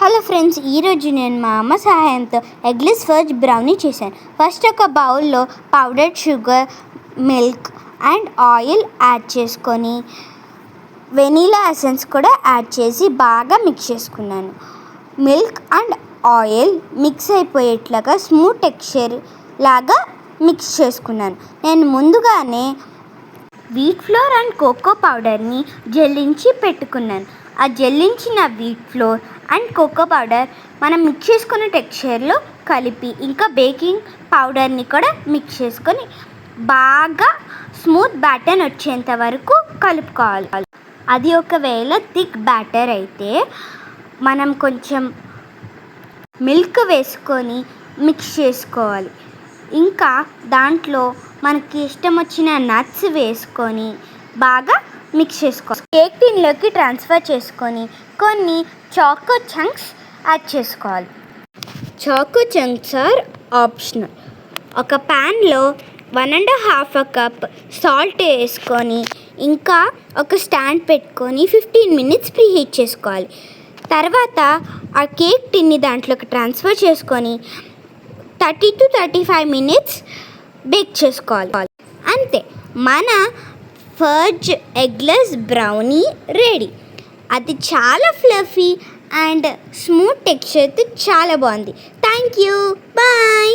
Hello friends, ఈరోజు నేను మా అమ్మ సహాయంతో ఎగ్లెస్ ఫజ్ బ్రౌనీ చేశాను. ఫస్ట్ ఒక బౌల్లో powdered sugar, milk and oil add చేసుకొని వెనీలా ఎసెన్స్ కూడా యాడ్ చేసి బాగా మిక్స్ చేసుకున్నాను. మిల్క్ అండ్ ఆయిల్ మిక్స్ అయిపోయేట్లాగా స్మూత్ టెక్స్చర్ లాగా మిక్స్ చేసుకున్నాను. నేను ముందుగానే వీట్ ఫ్లోర్ అండ్ కోకో పౌడర్ని జల్లించి పెట్టుకున్నాను. ఆ జల్లించిన wheat flour and cocoa powder మనం మిక్స్ చేసుకున్న టెక్స్చర్లో కలిపి ఇంకా బేకింగ్ పౌడర్ని కూడా మిక్స్ చేసుకొని బాగా స్మూత్ బ్యాటర్ వచ్చేంత వరకు కలుపుకోవాలి. అది ఒకవేళ థిక్ బ్యాటర్ అయితే మనం కొంచెం మిల్క్ వేసుకొని మిక్స్ చేసుకోవాలి. ఇంకా దాంట్లో మనకి ఇష్టం వచ్చిన నట్స్ వేసుకొని బాగా మిక్స్ చేసుకోవాలి. కేక్ టిన్లోకి ట్రాన్స్ఫర్ చేసుకొని కొన్ని చాకో చంక్స్ యాడ్ చేసుకోవాలి. Choco chunks are optional. ఒక ప్యాన్లో 1.5 కప్ సాల్ట్ వేసుకొని ఇంకా ఒక స్టాండ్ పెట్టుకొని 15 minutes ప్రీహీట్ చేసుకోవాలి. తర్వాత ఆ కేక్ టిన్ని దాంట్లోకి ట్రాన్స్ఫర్ చేసుకొని 30 to 35 minutes బేక్ చేసుకోవాలి. అంతే, మన ఫజ్ ఎగ్లెస్ బ్రౌనీ రెడీ. అది చాలా ఫ్లఫీ అండ్ స్మూత్ టెక్స్చర్తో చాలా బాగుంది. Thank you, bye.